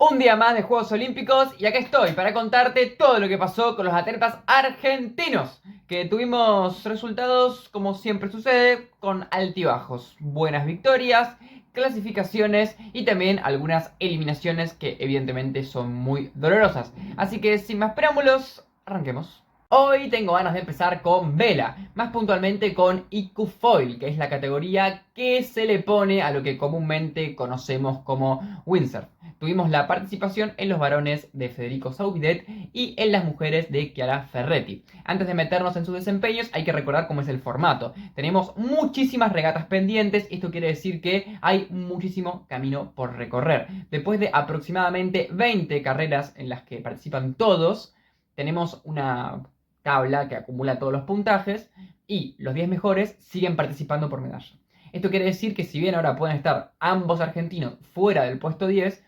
Un día más de Juegos Olímpicos y acá estoy para contarte todo lo que pasó con los atletas argentinos, que tuvimos resultados, como siempre sucede, con altibajos, buenas victorias, clasificaciones y también algunas eliminaciones que evidentemente son muy dolorosas. Así que sin más preámbulos, arranquemos. Hoy tengo ganas de empezar con vela, más puntualmente con IQ Foil, que es la categoría que se le pone a lo que comúnmente conocemos como windsurf. Tuvimos la participación en los varones de Federico Saubidet y en las mujeres de Chiara Ferretti. Antes de meternos en sus desempeños, hay que recordar cómo es el formato. Tenemos muchísimas regatas pendientes, esto quiere decir que hay muchísimo camino por recorrer. Después de aproximadamente 20 carreras en las que participan todos, tenemos una tabla que acumula todos los puntajes y los 10 mejores siguen participando por medalla. Esto quiere decir que si bien ahora pueden estar ambos argentinos fuera del puesto 10,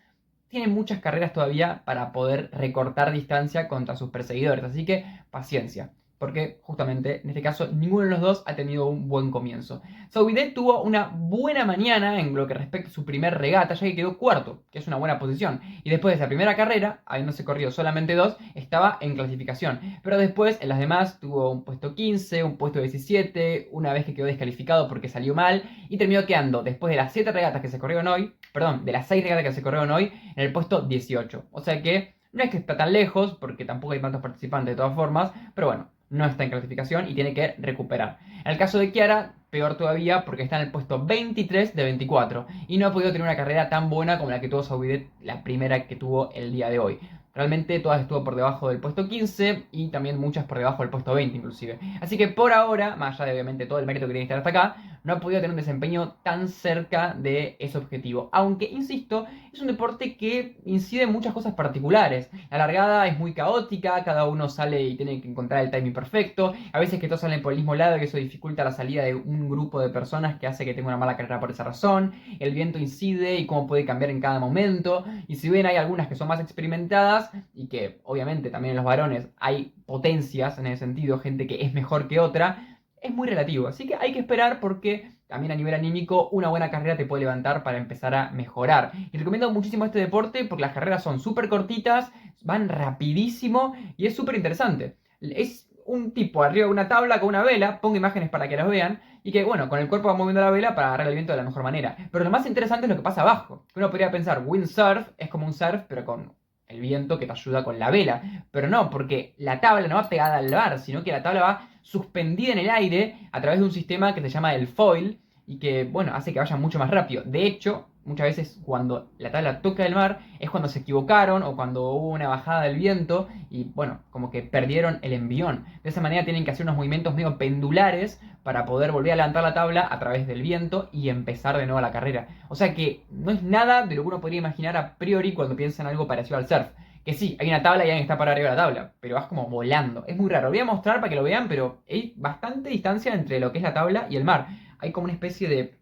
tienen muchas carreras todavía para poder recortar distancia contra sus perseguidores. Así que paciencia, porque justamente en este caso ninguno de los dos ha tenido un buen comienzo. Saubidet tuvo una buena mañana en lo que respecta a su primer regata, ya que quedó cuarto, que es una buena posición. Y después de esa primera carrera, habiéndose corrido solamente dos, estaba en clasificación. Pero después, en las demás, tuvo un puesto 15, un puesto 17, una vez que quedó descalificado porque salió mal, y terminó quedando, después de las 7 regatas que se corrieron hoy, perdón, de las 6 regatas que se corrieron hoy, en el puesto 18. O sea que no es que está tan lejos, porque tampoco hay tantos participantes de todas formas, pero bueno, no está en clasificación y tiene que recuperar. En el caso de Chiara, peor todavía porque está en el puesto 23 de 24 y no ha podido tener una carrera tan buena como la que tuvo Saubidet, la primera que tuvo el día de hoy. Realmente todas estuvo por debajo del puesto 15 y también muchas por debajo del puesto 20 inclusive. Así que por ahora, más allá de obviamente todo el mérito que tiene que estar hasta acá, no ha podido tener un desempeño tan cerca de ese objetivo. Aunque, insisto, es un deporte que incide en muchas cosas particulares. La largada es muy caótica, cada uno sale y tiene que encontrar el timing perfecto. A veces que todos salen por el mismo lado y eso dificulta la salida de un grupo de personas que hace que tenga una mala carrera por esa razón. El viento incide y cómo puede cambiar en cada momento. Y si bien hay algunas que son más experimentadas y que obviamente también en los varones hay potencias en ese sentido, gente que es mejor que otra, es muy relativo. Así que hay que esperar porque también a nivel anímico una buena carrera te puede levantar para empezar a mejorar. Y recomiendo muchísimo este deporte porque las carreras son súper cortitas, van rapidísimo y es súper interesante. Es un tipo arriba de una tabla con una vela, pongo imágenes para que las vean, y que bueno, con el cuerpo va moviendo la vela para agarrar el viento de la mejor manera. Pero lo más interesante es lo que pasa abajo. Uno podría pensar, windsurf es como un surf, pero con el viento que te ayuda con la vela. Pero no, porque la tabla no va pegada al bar, sino que la tabla va suspendida en el aire a través de un sistema que se llama el foil y que, bueno, hace que vaya mucho más rápido. De hecho, muchas veces cuando la tabla toca el mar es cuando se equivocaron o cuando hubo una bajada del viento y, bueno, como que perdieron el envión. De esa manera tienen que hacer unos movimientos medio pendulares para poder volver a levantar la tabla a través del viento y empezar de nuevo la carrera. O sea que no es nada de lo que uno podría imaginar a priori cuando piensa en algo parecido al surf. Que sí, hay una tabla y alguien está para arriba de la tabla, pero vas como volando. Es muy raro. Lo voy a mostrar para que lo vean, pero hay bastante distancia entre lo que es la tabla y el mar. Hay como una especie de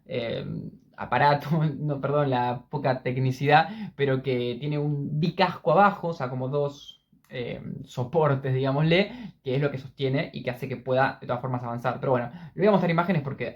eh, aparato, no, perdón, la poca tecnicidad, pero que tiene un bicasco abajo, o sea, como dos soportes, digámosle, que es lo que sostiene y que hace que pueda de todas formas avanzar. Pero bueno, le voy a mostrar imágenes porque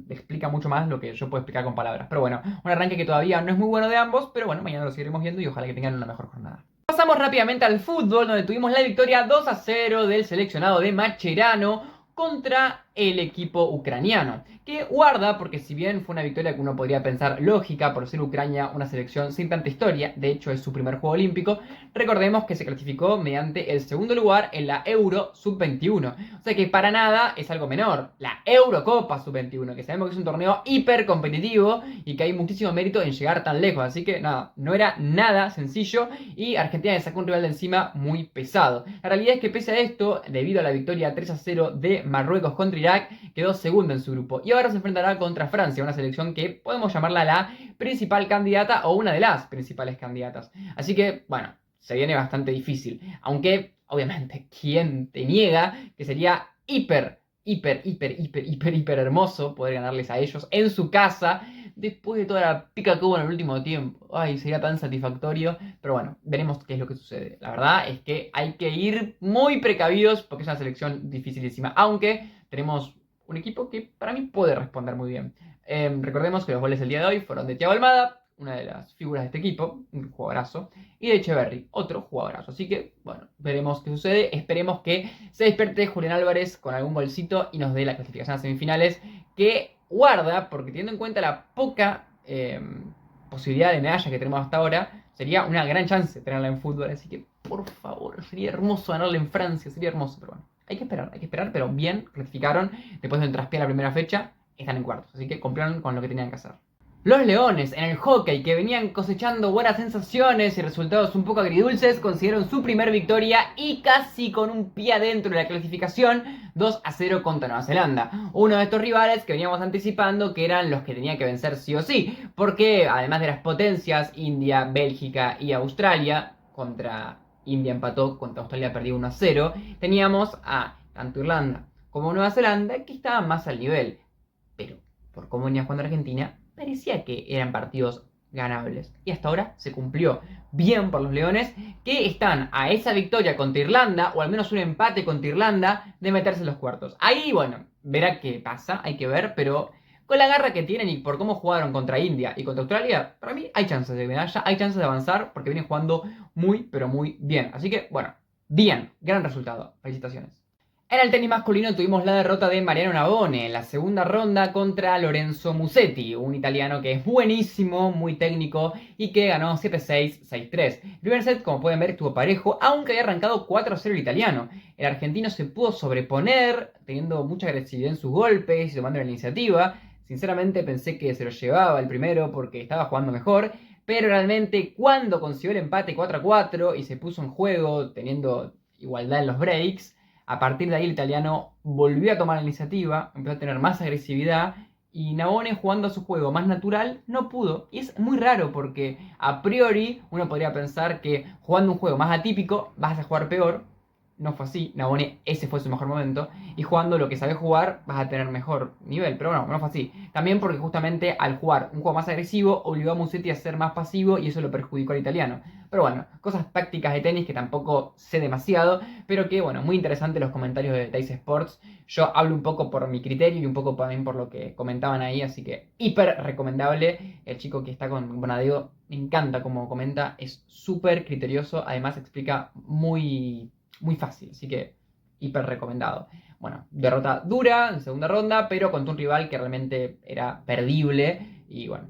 explica mucho más lo que yo puedo explicar con palabras. Pero bueno, un arranque que todavía no es muy bueno de ambos, pero bueno, mañana lo seguiremos viendo y ojalá que tengan una mejor jornada. Pasamos rápidamente al fútbol, donde tuvimos la victoria 2-0 del seleccionado de Mascherano contra el equipo ucraniano, que guarda, porque si bien fue una victoria que uno podría pensar lógica por ser Ucrania una selección sin tanta historia, de hecho es su primer juego olímpico, recordemos que se clasificó mediante el segundo lugar en la Euro Sub-21, o sea que para nada es algo menor, la Eurocopa Sub-21, que sabemos que es un torneo hiper competitivo y que hay muchísimo mérito en llegar tan lejos, así que nada, no era nada sencillo y Argentina le sacó un rival de encima muy pesado. La realidad es que pese a esto, debido a la victoria 3-0 de Marruecos contra Irak, quedó segundo en su grupo y ahora se enfrentará contra Francia, una selección que podemos llamarla la principal candidata o una de las principales candidatas. Así que, bueno, se viene bastante difícil, aunque obviamente, ¿quién te niega que sería hiper hermoso poder ganarles a ellos en su casa después de toda la pica que hubo en el último tiempo? Ay, sería tan satisfactorio. Pero bueno, veremos qué es lo que sucede. La verdad es que hay que ir muy precavidos porque es una selección dificilísima. Aunque tenemos un equipo que para mí puede responder muy bien. Recordemos que los goles del día de hoy fueron de Thiago Almada, una de las figuras de este equipo, un jugadorazo, y de Echeverry, otro jugadorazo. Así que, bueno, veremos qué sucede. Esperemos que se despierte Julián Álvarez con algún golcito y nos dé la clasificación a semifinales que guarda, porque teniendo en cuenta la poca posibilidad de medalla que tenemos hasta ahora, sería una gran chance tenerla en fútbol. Así que, por favor, sería hermoso ganarla en Francia, sería hermoso, pero bueno. Hay que esperar, pero bien, clasificaron. Después de un traspié a la primera fecha, están en cuartos. Así que cumplieron con lo que tenían que hacer. Los Leones, en el hockey, que venían cosechando buenas sensaciones y resultados un poco agridulces, consiguieron su primer victoria y casi con un pie adentro de la clasificación, 2-0 contra Nueva Zelanda. Uno de estos rivales que veníamos anticipando que eran los que tenía que vencer sí o sí, porque además de las potencias, India, Bélgica y Australia, contra India empató, contra Australia perdió 1-0, teníamos a tanto Irlanda como Nueva Zelanda que estaban más al nivel. Pero por cómo venía jugando Argentina, parecía que eran partidos ganables. Y hasta ahora se cumplió. Bien por los Leones, que están a esa victoria contra Irlanda, o al menos un empate contra Irlanda, de meterse en los cuartos. Ahí, bueno, verá qué pasa, hay que ver, pero con la garra que tienen y por cómo jugaron contra India y contra Australia, para mí hay chances de medalla, hay chances de avanzar, porque vienen jugando muy, pero muy bien. Así que, bueno, bien, gran resultado. Felicitaciones. En el tenis masculino tuvimos la derrota de Mariano Navone en la segunda ronda contra Lorenzo Musetti, un italiano que es buenísimo, muy técnico y que ganó 7-6, 6-3. El primer set, como pueden ver, estuvo parejo, aunque había arrancado 4-0 el italiano. El argentino se pudo sobreponer, teniendo mucha agresividad en sus golpes y tomando la iniciativa. Sinceramente pensé que se lo llevaba el primero porque estaba jugando mejor, pero realmente cuando consiguió el empate 4-4 y se puso en juego teniendo igualdad en los breaks, a partir de ahí el italiano volvió a tomar la iniciativa, empezó a tener más agresividad y Navone, jugando a su juego más natural, no pudo. Y es muy raro porque a priori uno podría pensar que jugando un juego más atípico vas a jugar peor. No fue así, Navone ese fue su mejor momento, y jugando lo que sabe jugar vas a tener mejor nivel, pero bueno, no fue así. También porque justamente al jugar un juego más agresivo obligó a Musetti a ser más pasivo y eso lo perjudicó al italiano. Pero bueno, cosas tácticas de tenis que tampoco sé demasiado, pero que bueno, muy interesante los comentarios de Dice Sports. Yo hablo un poco por mi criterio y un poco también por lo que comentaban ahí, así que hiper recomendable. El chico que está con Bonadeo, me encanta como comenta, es súper criterioso, además explica muy fácil, así que hiper recomendado. Bueno, derrota dura en segunda ronda, pero contra un rival que realmente era perdible y bueno,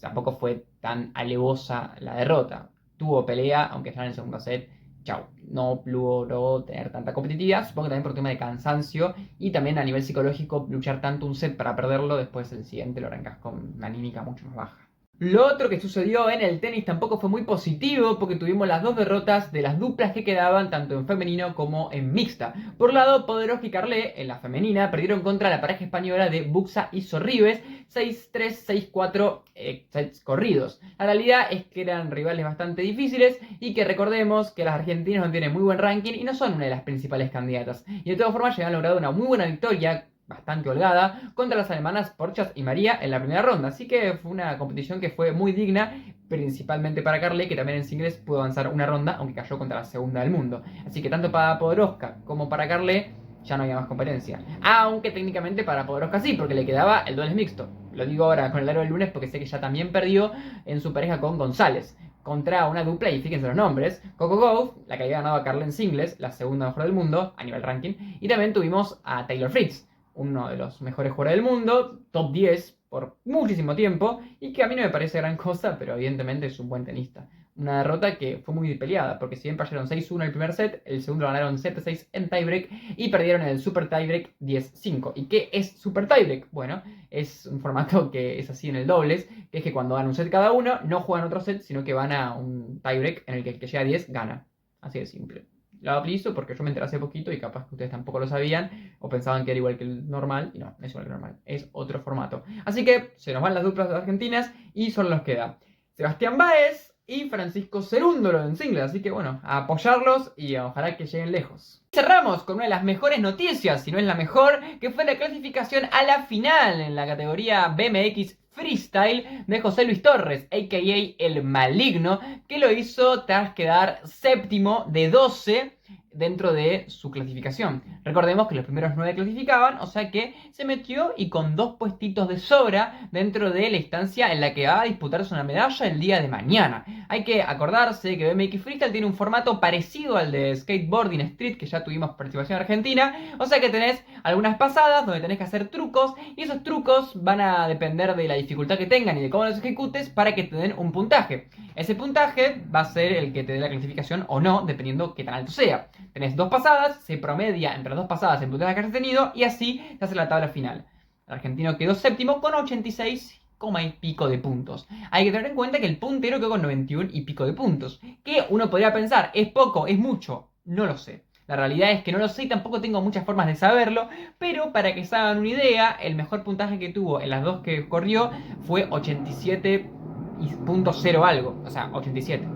tampoco fue tan alevosa la derrota. Tuvo pelea, aunque ya en el segundo set, chau, no logró tener tanta competitividad, supongo que también por tema de cansancio y también a nivel psicológico, luchar tanto un set para perderlo, después el siguiente lo arrancas con una anímica mucho más baja. Lo otro que sucedió en el tenis tampoco fue muy positivo porque tuvimos las dos derrotas de las duplas que quedaban tanto en femenino como en mixta. Por un lado, Podoroska y Carlé en la femenina perdieron contra la pareja española de Buxa y Sorribes 6-3, 6-4 sets corridos. La realidad es que eran rivales bastante difíciles y que recordemos que las argentinas no tienen muy buen ranking y no son una de las principales candidatas. Y de todas formas, ya han logrado una muy buena victoria bastante holgada contra las alemanas Porchas y María en la primera ronda, así que fue una competición que fue muy digna, principalmente para Carlé, que también en singles pudo avanzar una ronda, aunque cayó contra la segunda del mundo. Así que tanto para Podoroska como para Carlé ya no había más competencia, aunque técnicamente para Podoroska sí, porque le quedaba el dobles mixto. Lo digo ahora con el aro del lunes porque sé que ya también perdió en su pareja con González contra una dupla, y fíjense los nombres, Coco Gauff, la que había ganado a Carlé en singles, la segunda mejor del mundo a nivel ranking, y también tuvimos a Taylor Fritz, uno de los mejores jugadores del mundo, top 10 por muchísimo tiempo, y que a mí no me parece gran cosa, pero evidentemente es un buen tenista. Una derrota que fue muy peleada, porque si bien perdieron 6-1 el primer set, el segundo lo ganaron 7-6 en tiebreak y perdieron en el Super Tiebreak 10-5. ¿Y qué es Super Tiebreak? Bueno, es un formato que es así en el dobles, que es que cuando ganan un set cada uno, no juegan otro set, sino que van a un tiebreak en el que el que llega a 10 gana. Así de simple. Lo utilizo porque yo me enteré hace poquito y capaz que ustedes tampoco lo sabían o pensaban que era igual que el normal, y no, no es igual que el normal, es otro formato. Así que se nos van las duplas argentinas y solo nos queda Sebastián Báez y Francisco Cerúndolo en singles, así que bueno, a apoyarlos y ojalá que lleguen lejos. Cerramos con una de las mejores noticias, si no es la mejor, que fue la clasificación a la final en la categoría BMX Freestyle de José Luis Torres, a.k.a. El Maligno, que lo hizo tras quedar séptimo de 12 dentro de su clasificación. Recordemos que los primeros 9 clasificaban, o sea que se metió y con 2 puestitos de sobra dentro de la instancia en la que va a disputarse una medalla el día de mañana. Hay que acordarse que BMX Freestyle tiene un formato parecido al de Skateboarding Street, que ya tuvimos participación en Argentina, o sea que tenés algunas pasadas donde tenés que hacer trucos, y esos trucos van a depender de la dificultad que tengan y de cómo los ejecutes para que te den un puntaje. Ese puntaje va a ser el que te dé la clasificación o no, dependiendo qué tan alto sea. Tenés 2 pasadas, se promedia entre las 2 pasadas el puntaje que has tenido y así se hace la tabla final. El argentino quedó séptimo con 86 y pico de puntos. Hay que tener en cuenta que el puntero quedó con 91 y pico de puntos. Que uno podría pensar, ¿es poco? ¿Es mucho? No lo sé. La realidad es que no lo sé y tampoco tengo muchas formas de saberlo, pero para que se hagan una idea, el mejor puntaje que tuvo en las 2 que corrió fue 87.0 algo, o sea, 87.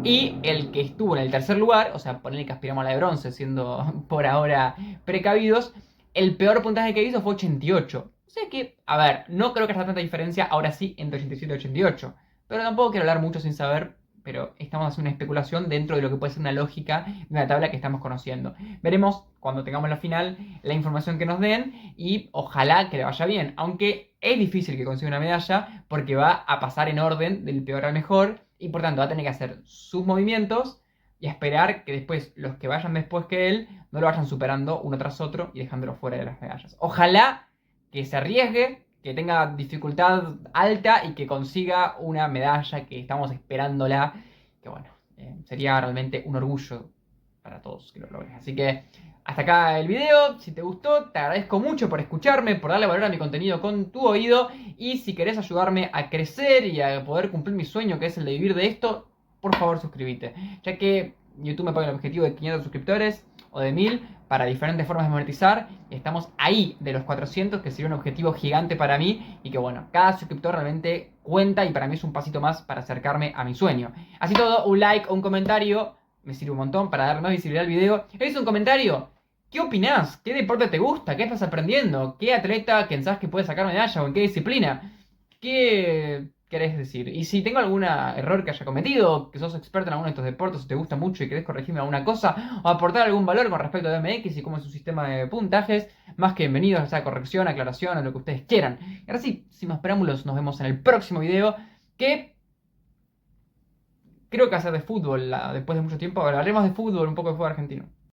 Y el que estuvo en el tercer lugar, o sea, ponerle que aspiramos a la de bronce, siendo por ahora precavidos, el peor puntaje que hizo fue 88. O sea que, a ver, no creo que haya tanta diferencia ahora sí entre 87 y 88. Pero tampoco quiero hablar mucho sin saber, pero estamos haciendo una especulación dentro de lo que puede ser una lógica de una tabla que estamos conociendo. Veremos cuando tengamos la final la información que nos den y ojalá que le vaya bien. Aunque es difícil que consiga una medalla porque va a pasar en orden del peor al mejor y por tanto va a tener que hacer sus movimientos y a esperar que después los que vayan después que él no lo vayan superando uno tras otro y dejándolo fuera de las medallas. Ojalá que se arriesgue, que tenga dificultad alta y que consiga una medalla que estamos esperándola. Que bueno, sería realmente un orgullo para todos que lo logres. Así que hasta acá el video. Si te gustó, te agradezco mucho por escucharme, por darle valor a mi contenido con tu oído. Y si querés ayudarme a crecer y a poder cumplir mi sueño, que es el de vivir de esto, por favor suscríbete. Ya que YouTube me pone el objetivo de 500 suscriptores o de 1000 para diferentes formas de monetizar. Y estamos ahí de los 400, que sería un objetivo gigante para mí. Y que bueno, cada suscriptor realmente cuenta y para mí es un pasito más para acercarme a mi sueño. Así todo, un like o un comentario me sirve un montón para dar más visibilidad al video. ¿Es un comentario? ¿Qué opinás? ¿Qué deporte te gusta? ¿Qué estás aprendiendo? ¿Qué atleta pensás que puede sacar medalla o en qué disciplina? ¿Qué querés decir? Y si tengo algún error que haya cometido, que sos experto en alguno de estos deportes, o te gusta mucho y querés corregirme alguna cosa, o aportar algún valor con respecto a MX y cómo es su sistema de puntajes, más que bienvenidos a esa corrección, aclaración o lo que ustedes quieran. Y ahora sí, sin más preámbulos, nos vemos en el próximo video, que creo que va a ser de fútbol, después de mucho tiempo. Hablaremos de fútbol, un poco de fútbol argentino.